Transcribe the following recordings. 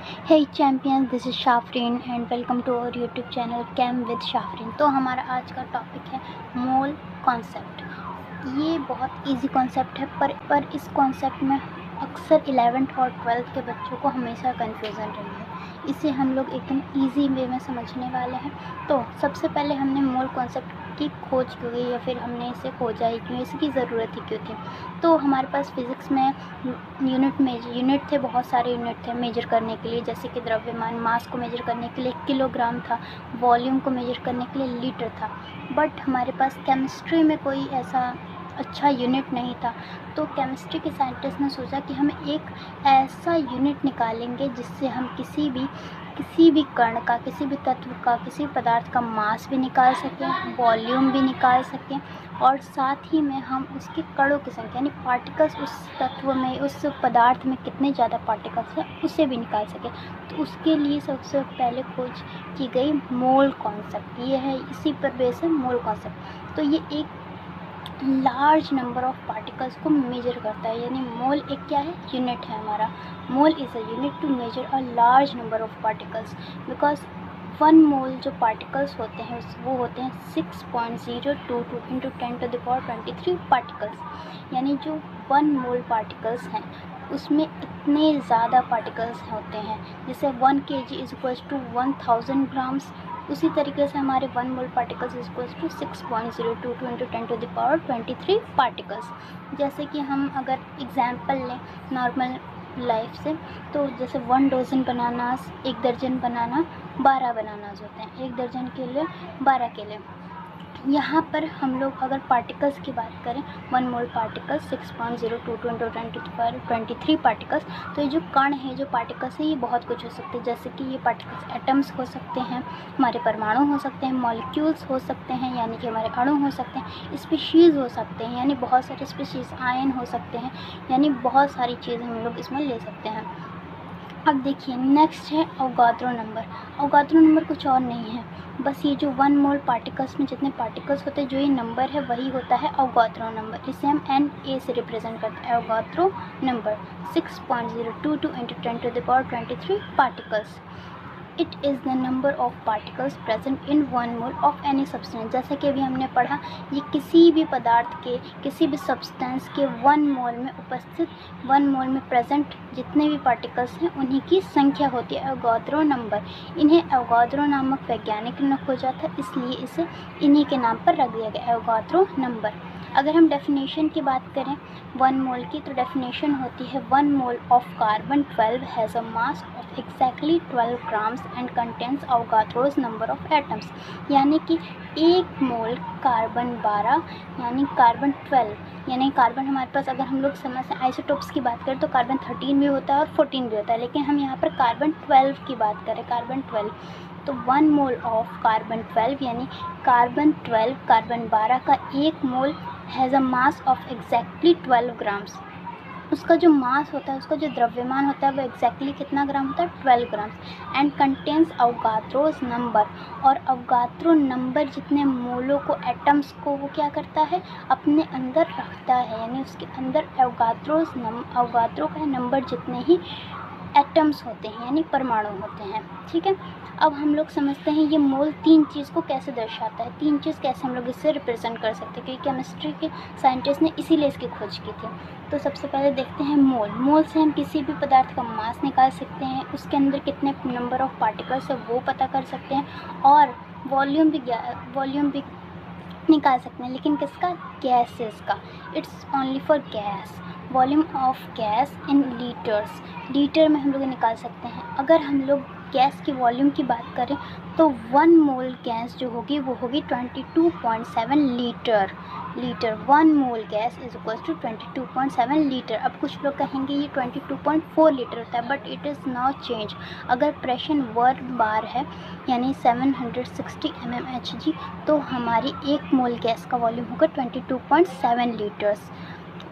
Hey champions, this is Shafreen and welcome to our YouTube channel cam with Shafreen. तो हमारा आज का टॉपिक है मोल कॉन्सेप्ट। ये बहुत इजी कॉन्सेप्ट है, पर इस कॉन्सेप्ट में अक्सर 11th और 12th के बच्चों को हमेशा कन्फ्यूज़न रही है। इसे हम लोग एकदम इजी वे में समझने वाले हैं। तो सबसे पहले हमने मोल कॉन्सेप्ट की खोज क्यों की, या फिर हमने इसे खोजा ही क्यों, इसकी ज़रूरत ही क्यों थी। तो हमारे पास फिज़िक्स में यूनिट थे, बहुत सारे यूनिट थे मेजर करने के लिए, जैसे कि द्रव्यमान, मास को मेजर करने के लिए किलोग्राम था, वॉल्यूम को मेजर करने के लिए लीटर था। बट हमारे पास केमिस्ट्री में कोई ऐसा अच्छा यूनिट नहीं था। तो केमिस्ट्री के साइंटिस्ट ने सोचा कि हम एक ऐसा यूनिट निकालेंगे जिससे हम किसी भी कण का, किसी भी तत्व का, किसी पदार्थ का मास भी निकाल सकें, वॉल्यूम भी निकाल सकें, और साथ ही में हम उसके कणों की संख्या यानी पार्टिकल्स, उस तत्व में, उस पदार्थ में कितने ज़्यादा पार्टिकल्स हैं उसे भी निकाल सकें। तो उसके लिए सबसे पहले खोज की गई मोल कॉन्सेप्ट। ये है, इसी पर बेस है मोल कॉन्सेप्ट। तो ये एक लार्ज नंबर ऑफ पार्टिकल्स को मेजर करता है, यानी मोल एक क्या है, यूनिट है हमारा। Mole is a unit to measure a large number of particles, because 1 mole जो पार्टिकल्स होते हैं वो होते हैं 6.022 इंटू 10⁻23 पार्टिकल्स। यानी जो 1 मोल पार्टिकल्स हैं उसमें इतने ज़्यादा पार्टिकल्स होते हैं, जैसे 1 kg is equals to 1000 grams. उसी तरीके से हमारे 1 mole particles is equals to 6.022 into 10⁻23 particles. जैसे कि हम अगर एग्जाम्पल लें नॉर्मल लाइफ से, तो जैसे 1 डज़न बनानास, 1 दर्जन बनाना, 12 बनानास होते हैं, 1 दर्जन के लिए 12 केले। यहाँ पर हम लोग अगर पार्टिकल्स की बात करें, 1 मोल पार्टिकल्स 6.022 इंटू 10⁻23 पार्टिकल्स। तो ये जो कण है, जो पार्टिकल्स हैं, ये बहुत कुछ हो सकते हैं। जैसे कि ये पार्टिकल्स एटम्स हो सकते हैं, हमारे परमाणु हो सकते हैं, मॉलिक्यूल्स हो सकते हैं यानी कि हमारे अणु हो सकते हैं, स्पीशीज़ हो सकते हैं यानी बहुत सारे स्पीशीज़, आयन हो सकते हैं, यानी बहुत सारी चीज़ें हम लोग इसमें ले सकते हैं। अब देखिए नेक्स्ट है अवोगाद्रो नंबर। अवोगाद्रो नंबर कुछ और नहीं है, बस ये जो 1 मोल पार्टिकल्स में जितने पार्टिकल्स होते हैं, जो ये नंबर है वही होता है अवोगाद्रो नंबर। इसे हम Na से रिप्रेजेंट करते हैं। Avogadro number 6.022 into 10⁻23 particles. It is the number of particles present in 1 mole of any substance. जैसे कि अभी हमने पढ़ा, ये किसी भी पदार्थ के, किसी भी सब्सटेंस के 1 मोल में उपस्थित, 1 मोल में प्रेजेंट जितने भी पार्टिकल्स हैं उन्हीं की संख्या होती है अवोगाद्रो नंबर। इन्हें अवोगाद्रो नामक वैज्ञानिक ने खोजा था, इसलिए इसे इन्हीं के नाम पर रख दिया गया, अवोगाद्रो नंबर। अगर हम डेफिनेशन की बात करें 1 मोल की, तो डेफिनेशन होती है 1 mole of carbon 12 has a mass of exactly 12 grams and contains Avogadro's number of atoms. यानी कि 1 मोल कार्बन 12 यानी कार्बन 12, यानी कार्बन हमारे पास, अगर हम लोग समय से आइसोटोप्स की बात करें तो कार्बन 13 भी होता है और 14 भी होता है, लेकिन हम यहाँ पर कार्बन 12 की बात करें, कार्बन 12। तो 1 मोल ऑफ कार्बन 12 यानी कार्बन 12, कार्बन 12 का 1 mole has a mass of exactly 12 grams. उसका जो मास होता है, उसका जो द्रव्यमान होता है, वो एग्जैक्टली कितना ग्राम होता है, 12 grams. And contains Avogadro's number, और अवोगाद्रो नंबर जितने मोलों को, एटम्स को वो क्या करता है, अपने अंदर रखता है, यानी उसके अंदर अवोगाद्रो का नंबर जितने ही एटम्स होते हैं यानी परमाणु होते हैं। ठीक है, अब हम लोग समझते हैं ये मोल 3 चीज़ को कैसे दर्शाता है, 3 चीज़ कैसे हम लोग इससे रिप्रेजेंट कर सकते हैं, क्योंकि केमिस्ट्री के साइंटिस्ट ने इसीलिए इसकी खोज की थी। तो सबसे पहले देखते हैं मोल। मोल से हम किसी भी पदार्थ का मास निकाल सकते हैं, उसके अंदर कितने नंबर ऑफ पार्टिकल्स है वो पता कर सकते हैं, और वॉल्यूम भी निकाल सकते हैं, लेकिन किसका, गैसेस का। It's only for gas. Volume of gas in litres, litre में हम लोग निकाल सकते हैं। अगर हम लोग गैस की वॉल्यूम की बात करें तो 1 मोल गैस जो होगी वो होगी 22.7 litre. 1 mole gas is equal to 22.7 litre. अब कुछ लोग कहेंगे ये 22.4 लीटर होता है, but it is now change. अगर प्रेशर 1 बार है यानी 760 mmHg, तो हमारी 1 मोल गैस का वॉल्यूम होगा 22.7 लीटर्स।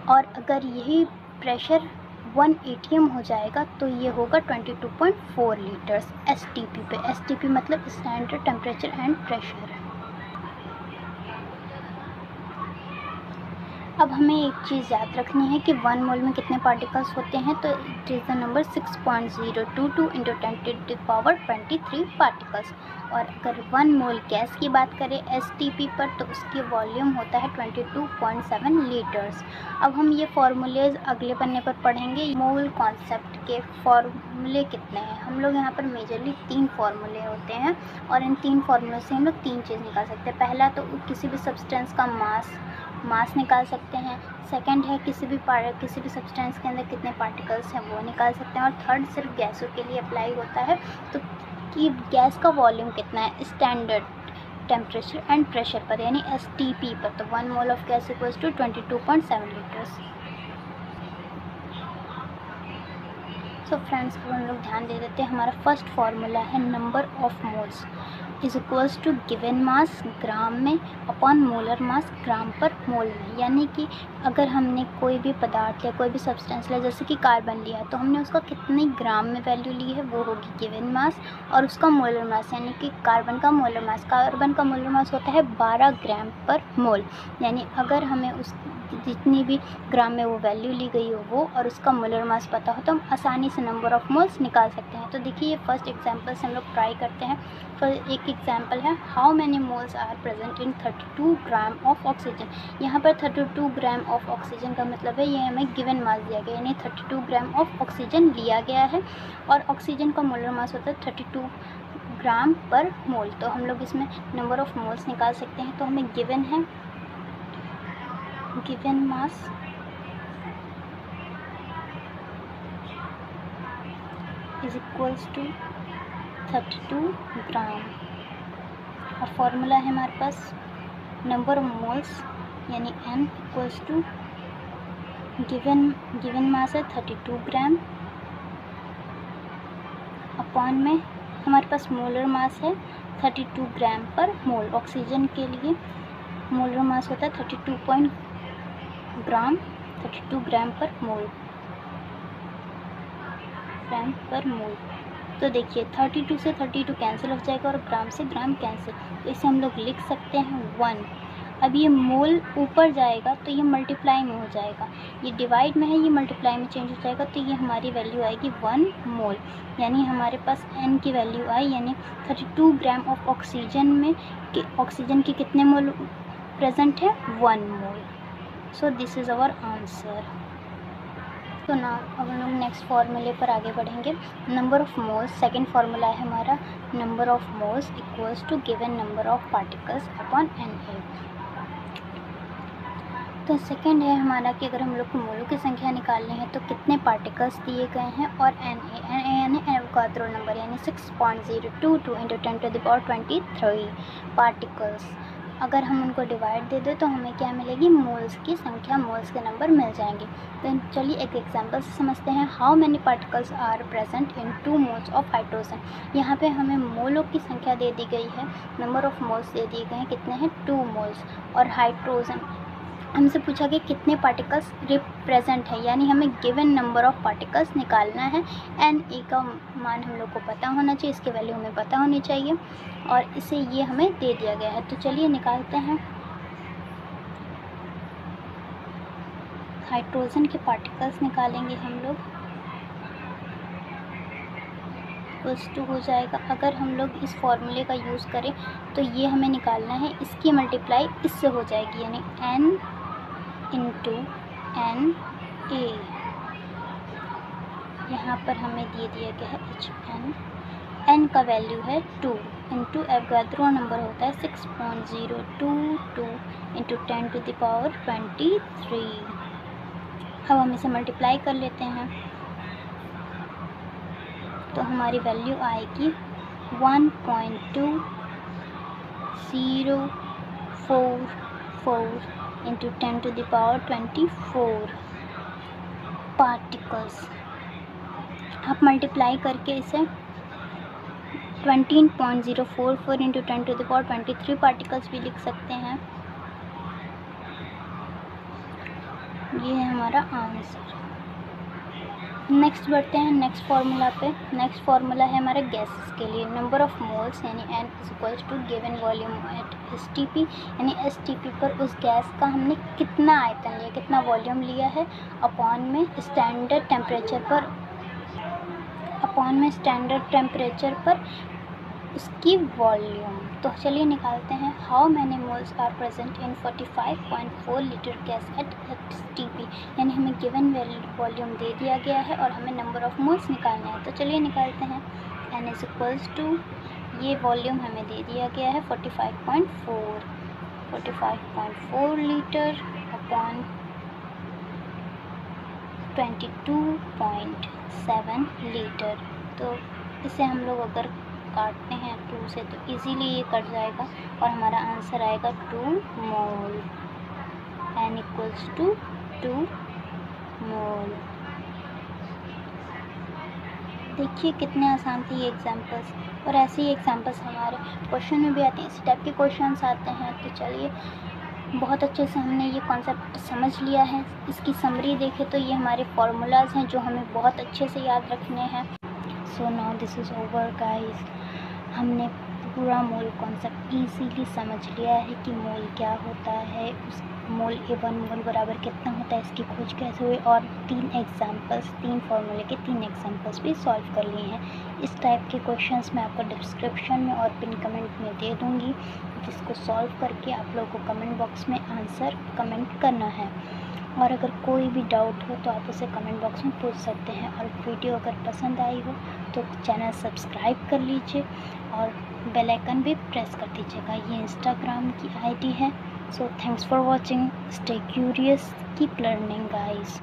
और अगर यही प्रेशर 1 atm हो जाएगा तो ये होगा 22.4 लीटर्स STP पे। STP मतलब स्टैंडर्ड टेम्परेचर एंड प्रेशर। अब हमें एक चीज़ याद रखनी है कि 1 मोल में कितने पार्टिकल्स होते हैं, तो it is the number 6.022 into 10⁻23 particles. और अगर 1 मोल गैस की बात करें STP पर, तो उसकी वॉल्यूम होता है 22.7 लीटर्स। अब हम ये फार्मूलेज अगले पन्ने पर पढ़ेंगे। मोल कॉन्सेप्ट के फार्मूले कितने हैं, हम लोग यहाँ पर मेजरली 3 फार्मूले होते हैं, और इन 3 फार्मूले से हम लोग 3 चीज़ निकाल सकते हैं। पहला तो किसी भी सब्सटेंस का मास निकाल सकते हैं। सेकंड है किसी भी सब्सटेंस के अंदर कितने पार्टिकल्स हैं वो निकाल सकते हैं। और थर्ड सिर्फ गैसों के लिए अप्लाई होता है, तो कि गैस का वॉल्यूम कितना है स्टैंडर्ड टेम्परेचर एंड प्रेशर पर, यानी STP पर। तो 1 mole of gas equals to 22.7 litres. So friends, अब हम लोग ध्यान दे देते हैं। हमारा फर्स्ट फार्मूला है number of moles is equals to given mass gram में अपॉन मोलर मास ग्राम पर मोल में। यानी कि अगर हमने कोई भी पदार्थ या कोई भी सब्सटेंस लिया, जैसे कि कार्बन लिया, तो हमने उसका कितने ग्राम में वैल्यू ली है वो होगी गिवन मास, और उसका मोलर मास यानी कि कार्बन का मोलर मास होता है 12 ग्राम पर मोल। यानी अगर हमें उस जितनी भी ग्राम में वो वैल्यू ली गई हो वो, और उसका मोलर मास पता हो, तो हम आसानी से नंबर ऑफ मोल्स निकाल सकते हैं। तो देखिए, ये फर्स्ट एग्जांपल से हम लोग ट्राई करते हैं। तो एक एग्जांपल है, how many moles are present in 32 gram of oxygen. यहाँ पर 32 ग्राम ऑफ ऑक्सीजन का मतलब है ये हमें गिवन मास दिया गया, यानी 32 ग्राम ऑफ ऑक्सीजन लिया गया है, और ऑक्सीजन का मोलर मास होता है 32 ग्राम पर मोल। तो हम लोग इसमें नंबर ऑफ मोल्स निकाल सकते हैं। तो हमें गिवन है, given mass is equals to 32 gram. और फॉर्मूला है हमारे पास नंबर ऑफ मोल्स यानी N equals to given mass है 32 ग्राम अपॉन में हमारे पास मोलर मास है 32 ग्राम पर मोल। ऑक्सीजन के लिए मोलर मास होता है 32 ग्राम पर मोल। तो देखिए 32 से 32 कैंसिल हो जाएगा और ग्राम से ग्राम कैंसिल, तो इसे हम लोग लिख सकते हैं 1। अब ये मोल ऊपर जाएगा तो ये मल्टीप्लाई में हो जाएगा, ये डिवाइड में है, ये मल्टीप्लाई में चेंज हो जाएगा, तो ये हमारी वैल्यू आएगी 1 मोल। यानी हमारे पास N की वैल्यू आई, यानी 32 ग्राम ऑफ ऑक्सीजन में ऑक्सीजन के कितने मोल प्रेजेंट है, 1 mole. So this is our answer. तो ना अब हम लोग नेक्स्ट फार्मूले पर आगे बढ़ेंगे। Number of moles, second formula है हमारा number of moles equals to given number of particles upon Na। तो सेकेंड है हमारा कि अगर हम लोग को मोलों की संख्या निकालनी है तो कितने पार्टिकल्स दिए गए हैं, और Na यानी एवोगाद्रो नंबर, यानी 6.022 इंटू 10⁻23 पार्टिकल्स। अगर हम उनको डिवाइड दे दें तो हमें क्या मिलेगी, मोल्स की संख्या, मोल्स के नंबर मिल जाएंगे। तो चलिए एक एग्जांपल से समझते हैं। How many particles are present in 2 moles of hydrogen. यहाँ पे हमें मोलों की संख्या दे दी गई है, नंबर ऑफ मोल्स दे दिए गए हैं, कितने हैं 2 मोल्स। और हाइड्रोजन हमसे पूछा कि कितने पार्टिकल्स रिप्रेजेंट है, यानी हमें गिवन नंबर ऑफ पार्टिकल्स निकालना है। Na का मान हम लोग को पता होना चाहिए, इसकी वैल्यू हमें पता होनी चाहिए, और इसे ये हमें दे दिया गया है। तो चलिए निकालते हैं। हाइड्रोजन के पार्टिकल्स निकालेंगे हम लोग, इक्वल्स टू हो जाएगा, अगर हम लोग इस फॉर्मूले का यूज़ करें तो ये हमें निकालना है, इसकी मल्टीप्लाई इससे हो जाएगी, यानी N इंटू Na। यहाँ पर हमें दे दिया गया है HN, N का वैल्यू है 2 इंटू एवोगाद्रो नंबर होता है 6.022 इंटू 10⁻23। अब हम इसे मल्टीप्लाई कर लेते हैं तो हमारी वैल्यू आएगी 1.2044 इंटू 10⁻24 पार्टिकल्स। आप मल्टीप्लाई करके इसे 20.044 इंटू 10⁻23 पार्टिकल्स भी लिख सकते हैं। ये है हमारा आंसर। नेक्स्ट बढ़ते हैं नेक्स्ट फार्मूला पे। नेक्स्ट फार्मूला है हमारे गैसेस के लिए, नंबर ऑफ मोल्स यानी n is equals to given volume at STP, यानी STP पर उस गैस का हमने कितना आयतन लिया, कितना वॉल्यूम लिया है, अपॉन में स्टैंडर्ड टेम्परेचर पर उसकी वॉल्यूम। तो चलिए निकालते हैं। How many moles are present in 45.4 litre gas at STP, यानी हमें गिवन वॉल्यूम दे दिया गया है और हमें नंबर ऑफ मोल्स निकालना है। तो चलिए निकालते हैं। n इज इक्वल्स टू, ये वॉल्यूम हमें दे दिया गया है 45.4 लीटर अपॉन 22.7 लीटर। तो इसे हम लोग अगर काटते हैं 2 से तो इजीली ये कट जाएगा और हमारा आंसर आएगा 2 मोल। n इक्वल्स टू 2 मोल। देखिए कितने आसान थे ये एग्जांपल्स, और ऐसे ही एग्जांपल्स हमारे क्वेश्चन में भी आते हैं, इसी टाइप के क्वेश्चंस आते हैं। तो चलिए, बहुत अच्छे से हमने ये कॉन्सेप्ट समझ लिया है। इसकी समरी देखें तो ये हमारे फार्मूलाज हैं जो हमें बहुत अच्छे से याद रखने हैं। So now this is over guys. हमने पूरा मोल कॉन्सेप्ट इजीली समझ लिया है कि मोल क्या होता है, उस मोल A1 मोल बराबर कितना होता है, इसकी खोज कैसे हुई, और 3 फार्मूले के 3 एग्जांपल्स भी सॉल्व कर लिए हैं। इस टाइप के क्वेश्चंस मैं आपको डिस्क्रिप्शन में और पिन कमेंट में दे दूँगी, जिसको सॉल्व करके आप लोगों को कमेंट बॉक्स में आंसर कमेंट करना है। और अगर कोई भी डाउट हो तो आप उसे कमेंट बॉक्स में पूछ सकते हैं। और वीडियो अगर पसंद आई हो तो चैनल सब्सक्राइब कर लीजिए और बेल आइकन भी प्रेस कर दीजिएगा। ये इंस्टाग्राम की ID है। So thanks for watching, stay curious, keep learning guys.